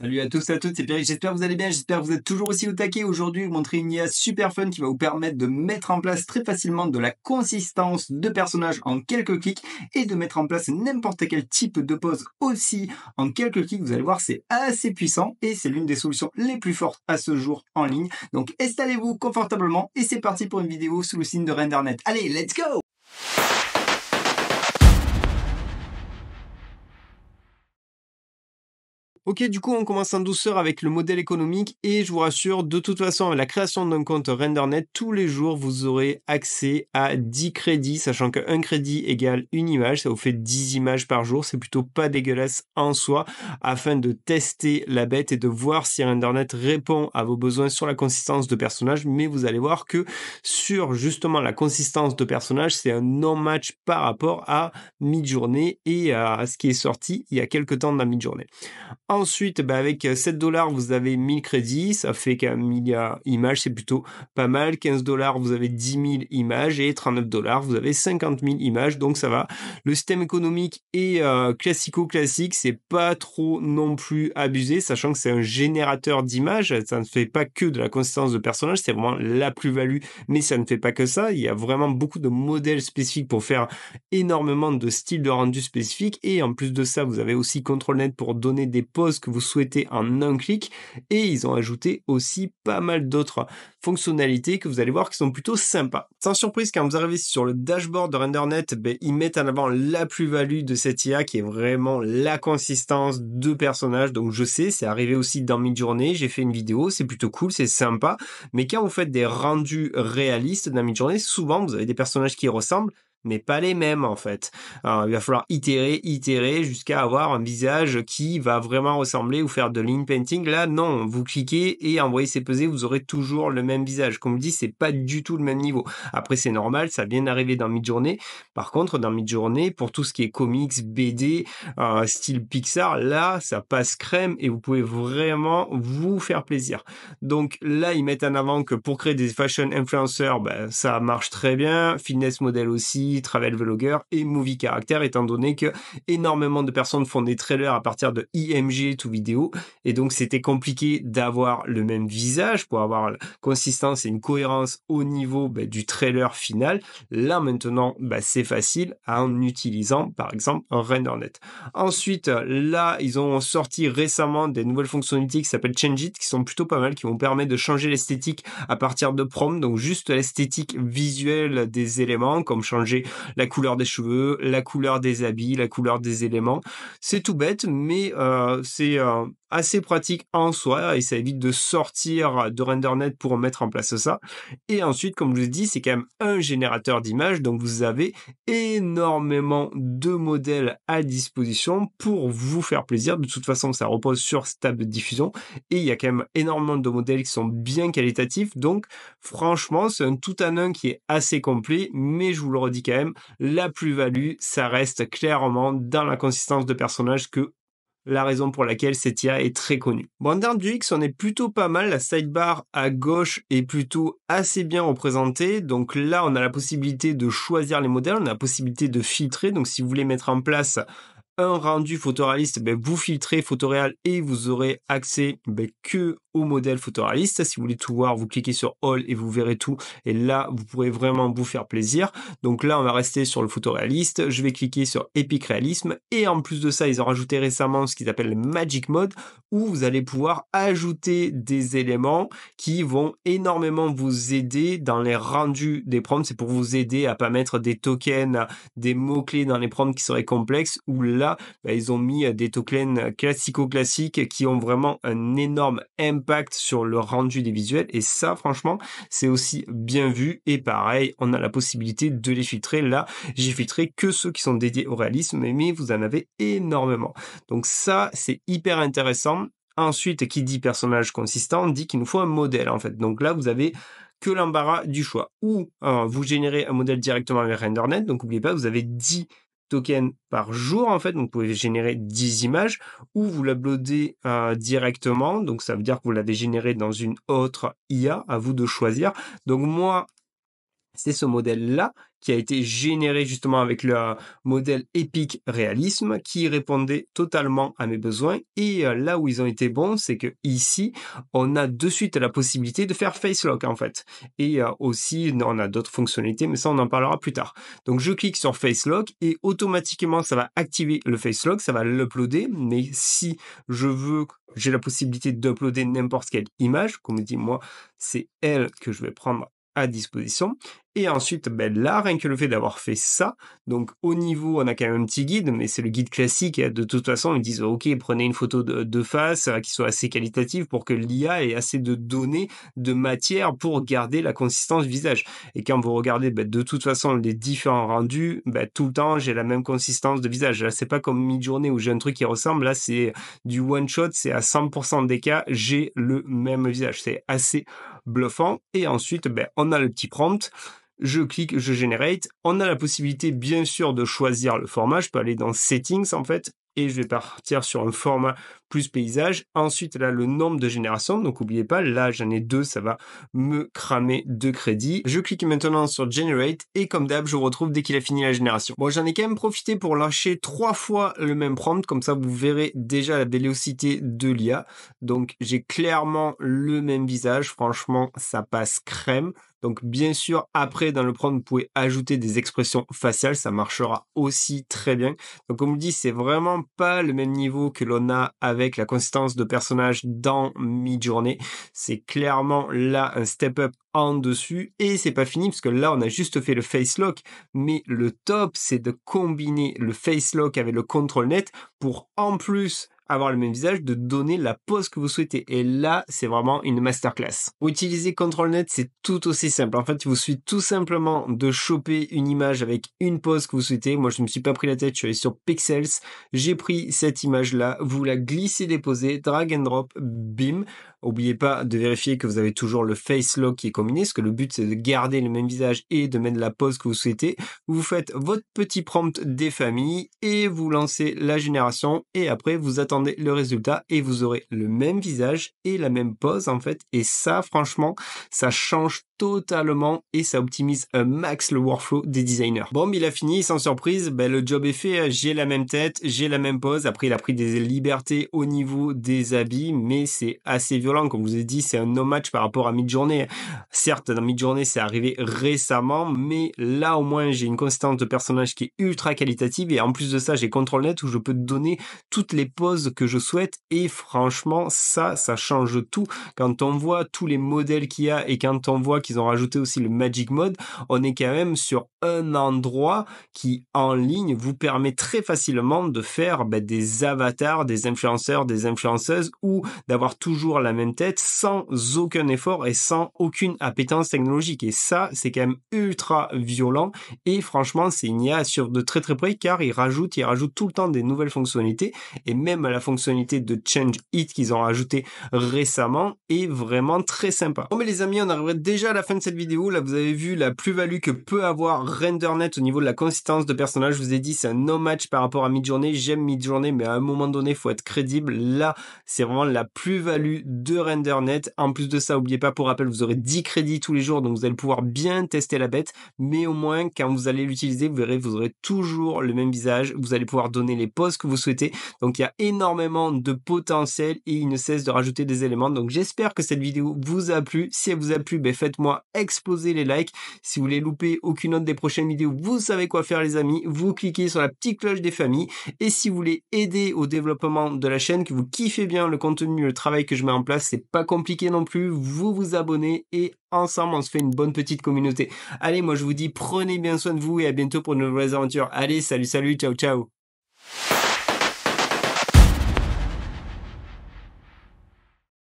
Salut à tous et à toutes, c'est Pierre, j'espère que vous allez bien, j'espère que vous êtes toujours aussi au taquet. Aujourd'hui, je vais vous montrer une IA super fun qui va vous permettre de mettre en place très facilement de la consistance de personnages en quelques clics et de mettre en place n'importe quel type de pose aussi en quelques clics. Vous allez voir, c'est assez puissant et c'est l'une des solutions les plus fortes à ce jour en ligne. Donc installez-vous confortablement et c'est parti pour une vidéo sous le signe de RenderNet. Allez, let's go! Ok, du coup, on commence en douceur avec le modèle économique et je vous rassure, de toute façon, avec la création d'un compte RenderNet, tous les jours, vous aurez accès à 10 crédits, sachant qu'un crédit égale une image, ça vous fait 10 images par jour, c'est plutôt pas dégueulasse en soi, afin de tester la bête et de voir si RenderNet répond à vos besoins sur la consistance de personnages, mais vous allez voir que sur justement la consistance de personnages, c'est un non-match par rapport à Midjourney et à ce qui est sorti il y a quelques temps dans Midjourney. Ensuite, avec 7 $, vous avez 1000 crédits, ça fait qu'un milliard images, c'est plutôt pas mal. 15 $, vous avez 10 000 images et 39 $, vous avez 50 000 images, donc ça va. Le système économique est classico-classique, c'est pas trop non plus abusé, sachant que c'est un générateur d'images, ça ne fait pas que de la consistance de personnages, c'est vraiment la plus-value, mais ça ne fait pas que ça. Il y a vraiment beaucoup de modèles spécifiques pour faire énormément de styles de rendu spécifiques, et en plus de ça, vous avez aussi ControlNet pour donner des poses que vous souhaitez en un clic, et ils ont ajouté aussi pas mal d'autres fonctionnalités que vous allez voir qui sont plutôt sympas. Sans surprise, quand vous arrivez sur le dashboard de RenderNet, ils mettent en avant la plus-value de cette IA qui est vraiment la consistance de personnages. Donc je sais, c'est arrivé aussi dans Midjourney, j'ai fait une vidéo, c'est plutôt cool, c'est sympa, mais quand vous faites des rendus réalistes dans Midjourney, souvent vous avez des personnages qui ressemblent, mais pas les mêmes en fait. Alors, il va falloir itérer jusqu'à avoir un visage qui va vraiment ressembler ou faire de lean painting. Là, non, vous cliquez et envoyez ces pesées, vous aurez toujours le même visage. Comme je dis, c'est pas du tout le même niveau. Après, c'est normal, ça vient d'arriver dans Midjourney. Par contre, dans Midjourney, pour tout ce qui est comics, BD, style Pixar, là, ça passe crème et vous pouvez vraiment vous faire plaisir. Donc là, ils mettent en avant que pour créer des fashion influencers, ça marche très bien. Fitness model aussi, travel vlogger et movie character, étant donné que énormément de personnes font des trailers à partir de IMG to vidéo, et donc c'était compliqué d'avoir le même visage pour avoir la consistance et une cohérence au niveau du trailer final. Là maintenant, c'est facile en utilisant par exemple RenderNet. Ensuite, là, ils ont sorti récemment des nouvelles fonctionnalités qui s'appellent Change It, qui sont plutôt pas mal, qui vont permettre de changer l'esthétique à partir de prompts, donc juste l'esthétique visuelle des éléments, comme changer la couleur des cheveux, la couleur des habits, la couleur des éléments. C'est tout bête, mais c'est assez pratique en soi et ça évite de sortir de RenderNet pour mettre en place ça. Et ensuite, comme je vous ai dit, c'est quand même un générateur d'images, donc vous avez énormément de modèles à disposition pour vous faire plaisir. De toute façon, ça repose sur cette table de diffusion et il y a quand même énormément de modèles qui sont bien qualitatifs, donc franchement, c'est un tout en un qui est assez complet, mais je vous le redis quand même, la plus-value, ça reste clairement dans la consistance de personnages que la raison pour laquelle cette IA est très connue. Bon, en termes du X, on est plutôt pas mal. La sidebar à gauche est plutôt assez bien représentée. Donc là, on a la possibilité de choisir les modèles, on a la possibilité de filtrer. Donc si vous voulez mettre en place un rendu photoréaliste, vous filtrez photoréal et vous aurez accès que au modèle photoréaliste. Si vous voulez tout voir, vous cliquez sur All et vous verrez tout. Et là, vous pourrez vraiment vous faire plaisir. Donc là, on va rester sur le photoréaliste. Je vais cliquer sur Epic Réalisme. Et en plus de ça, ils ont rajouté récemment ce qu'ils appellent le Magic Mode, où vous allez pouvoir ajouter des éléments qui vont énormément vous aider dans les rendus des prompts. C'est pour vous aider à pas mettre des tokens, des mots-clés dans les prompts qui seraient complexes, où là, ils ont mis des tokens classico-classiques qui ont vraiment un énorme impact sur le rendu des visuels, et ça, franchement, c'est aussi bien vu. Et pareil, on a la possibilité de les filtrer. Là, j'ai filtré que ceux qui sont dédiés au réalisme, mais vous en avez énormément. Donc ça, c'est hyper intéressant. Ensuite, qui dit personnage consistant dit qu'il nous faut un modèle, en fait. Donc là, vous avez que l'embarras du choix. Ou vous générez un modèle directement avec RenderNet. Donc n'oubliez pas, vous avez 10 tokens par jour, en fait. Donc vous pouvez générer 10 images, ou vous l'uploadez directement. Donc ça veut dire que vous l'avez généré dans une autre IA, à vous de choisir. Donc moi, C'est ce modèle-là qui a été généré justement avec le modèle Epic Réalisme qui répondait totalement à mes besoins et là où ils ont été bons, c'est que ici, on a de suite la possibilité de faire face lock en fait et aussi on a d'autres fonctionnalités mais ça on en parlera plus tard. Donc je clique sur face lock et automatiquement ça va activer le face lock, ça va l'uploader mais si je veux j'ai la possibilité d'uploader n'importe quelle image, comme dit moi, c'est elle que je vais prendre à disposition. Et ensuite, ben là, rien que le fait d'avoir fait ça, donc au niveau, on a quand même un petit guide, mais c'est le guide classique. Et de toute façon, ils disent, OK, prenez une photo de face qui soit assez qualitative pour que l'IA ait assez de données, de matière pour garder la consistance du visage. Et quand vous regardez, ben, de toute façon, les différents rendus, ben, tout le temps, j'ai la même consistance de visage. Là, c'est pas comme Midjourney où j'ai un truc qui ressemble. Là, c'est du one shot, c'est à 100% des cas, j'ai le même visage. C'est assez bluffant. Et ensuite, ben, on a le petit prompt. Je clique, je generate. On a la possibilité, bien sûr, de choisir le format. Je peux aller dans Settings, en fait, et je vais partir sur un format plus paysage. Ensuite, là, le nombre de générations. Donc, n'oubliez pas, là, j'en ai 2, ça va me cramer 2 crédits. Je clique maintenant sur Generate et comme d'hab, je retrouve dès qu'il a fini la génération. Bon, j'en ai quand même profité pour lâcher 3 fois le même prompt. Comme ça, vous verrez déjà la vélocité de l'IA. Donc, j'ai clairement le même visage. Franchement, ça passe crème. Donc bien sûr, après dans le prompt, vous pouvez ajouter des expressions faciales, ça marchera aussi très bien. Donc comme on dit, c'est vraiment pas le même niveau que l'on a avec la consistance de personnages dans Midjourney. C'est clairement là un step up en dessus et c'est pas fini parce que là on a juste fait le face lock, mais le top c'est de combiner le face lock avec le control net pour en plus avoir le même visage, de donner la pose que vous souhaitez. Et là, c'est vraiment une masterclass. Pour utiliser ControlNet, c'est tout aussi simple. En fait, il vous suffit tout simplement de choper une image avec une pose que vous souhaitez. Moi, je ne me suis pas pris la tête, je suis allé sur Pixels, j'ai pris cette image-là, vous la glissez, déposez, drag and drop, bim. N'oubliez pas de vérifier que vous avez toujours le face lock qui est combiné, parce que le but c'est de garder le même visage et de mettre la pose que vous souhaitez. Vous faites votre petit prompt des familles et vous lancez la génération et après vous attendez le résultat et vous aurez le même visage et la même pose en fait. Et ça, franchement, ça change totalement et ça optimise un max le workflow des designers. Bon, il a fini, sans surprise, ben, le job est fait, j'ai la même tête, j'ai la même pose. Après, il a pris des libertés au niveau des habits, mais c'est assez violent. Comme je vous ai dit, c'est un no match par rapport à Midjourney. Certes, dans Midjourney, c'est arrivé récemment, mais là, au moins, j'ai une consistance de personnage qui est ultra qualitative et en plus de ça, j'ai ControlNet où je peux donner toutes les poses que je souhaite et franchement, ça change tout. Quand on voit tous les modèles qu'il y a et quand on voit qu'ils ont rajouté aussi le Magic Mode, on est quand même sur un endroit qui, en ligne, vous permet très facilement de faire des avatars, des influenceurs, des influenceuses ou d'avoir toujours la même tête sans aucun effort et sans aucune appétence technologique. Et ça, c'est quand même ultra violent et franchement, c'est une IA à suivre de très très près car il rajoute tout le temps des nouvelles fonctionnalités et même la fonctionnalité de Change It qu'ils ont rajouté récemment est vraiment très sympa. Bon mais les amis, on arriverait déjà à la fin de cette vidéo. Là, vous avez vu la plus-value que peut avoir RenderNet au niveau de la consistance de personnages. Je vous ai dit, c'est un no-match par rapport à Midjourney. J'aime Midjourney, mais à un moment donné, il faut être crédible. Là, c'est vraiment la plus-value de RenderNet. En plus de ça, n'oubliez pas, pour rappel, vous aurez 10 crédits tous les jours, donc vous allez pouvoir bien tester la bête. Mais au moins, quand vous allez l'utiliser, vous verrez, vous aurez toujours le même visage. Vous allez pouvoir donner les poses que vous souhaitez. Donc, il y a énormément de potentiel et il ne cesse de rajouter des éléments. Donc, j'espère que cette vidéo vous a plu. Si elle vous a plu, faites-moi exploser les likes. Si vous voulez louper aucune autre des prochaines vidéos, vous savez quoi faire les amis. Vous cliquez sur la petite cloche des familles. Et si vous voulez aider au développement de la chaîne, que vous kiffez bien le contenu, le travail que je mets en place, c'est pas compliqué non plus. Vous vous abonnez et ensemble, on se fait une bonne petite communauté. Allez, moi je vous dis, prenez bien soin de vous et à bientôt pour de nouvelles aventures. Allez, salut, ciao, ciao.